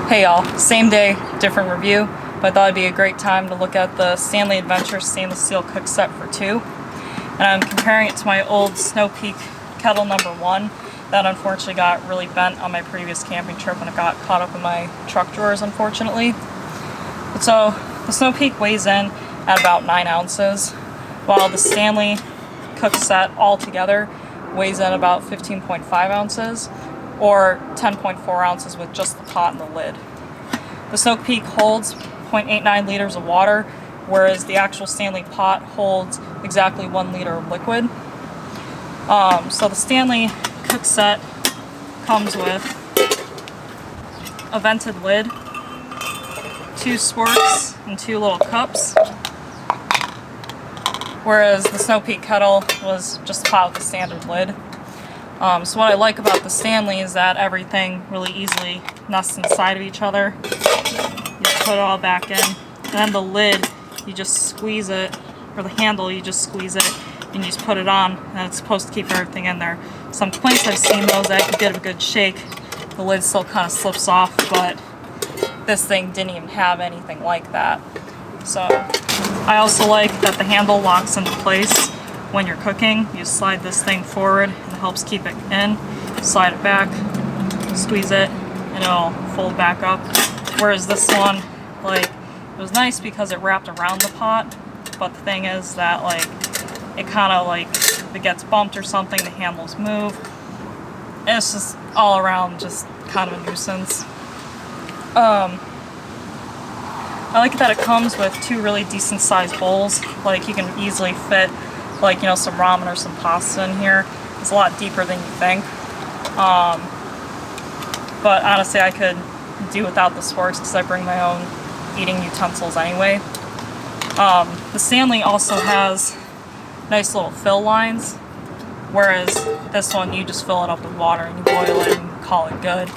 Hey y'all, same day, different review, but I thought it'd be a great time to look at the Stanley Adventure stainless steel Cookset for 2. And I'm comparing it to my old Snow Peak Kettle No. 1 that unfortunately got really bent on my previous camping trip when it got caught up in my truck drawers, unfortunately. But so, the Snow Peak weighs in at about 9 ounces, while the Stanley Cookset altogether weighs in about 15.5 ounces, or 10.4 ounces with just the pot and the lid. The Snow Peak holds 0.89 liters of water, whereas the actual Stanley pot holds exactly 1 liter of liquid. So the Stanley Cookset comes with a vented lid, 2 sporks, and 2 little cups, whereas the Snow Peak Kettle was just a pot with a standard lid. So what I like about the Stanley is that everything really easily nests inside of each other. You just put it all back in, and then the lid, you just squeeze it, or the handle, you just squeeze it, and you just put it on, and it's supposed to keep everything in there. Some places I've seen those that you give it a good shake, the lid still kind of slips off, but this thing didn't even have anything like that. So I also like that the handle locks into place when you're cooking. You slide this thing forward and it helps keep it in. Slide it back, squeeze it, and it'll fold back up. Whereas this one, like, it was nice because it wrapped around the pot, but the thing is that, like, it kind of, like, if it gets bumped or something, the handles move. And it's just all around just kind of a nuisance. I like that it comes with 2 really decent sized bowls. Like, you can easily fit, like, you know, some ramen or some pasta in here. It's a lot deeper than you think. But honestly, I could do without the sporks because I bring my own eating utensils anyway. The Stanley also has nice little fill lines, whereas this one, you just fill it up with water and you boil it and call it good.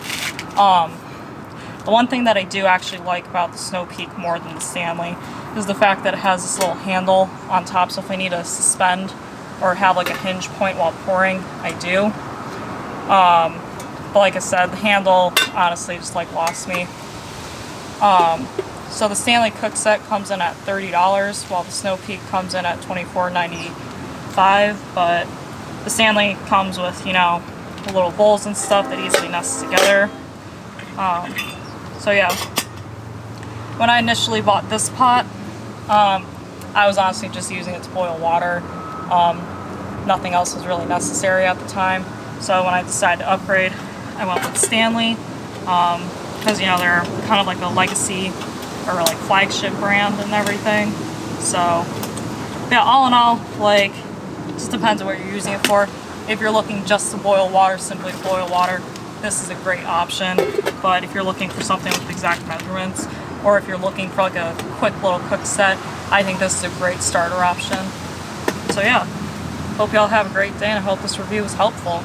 The one thing that I do actually like about the Snow Peak more than the Stanley is the fact that it has this little handle on top, so if I need to suspend or have like a hinge point while pouring, I do. But like I said, the handle honestly just like lost me. So the Stanley Cookset comes in at $30, while the Snow Peak comes in at $24.95, but the Stanley comes with, you know, the little bowls and stuff that easily nests together. So yeah, when I initially bought this pot, I was honestly just using it to boil water. Nothing else was really necessary at the time. So when I decided to upgrade, I went with Stanley, because, you know, they're kind of like a legacy or like flagship brand and everything. So yeah, all in all, like, just depends on what you're using it for. If you're looking just to boil water, simply to boil water, this is a great option. But if you're looking for something with exact measurements, or if you're looking for like a quick little cook set, I think this is a great starter option. So yeah, hope y'all have a great day, and I hope this review was helpful.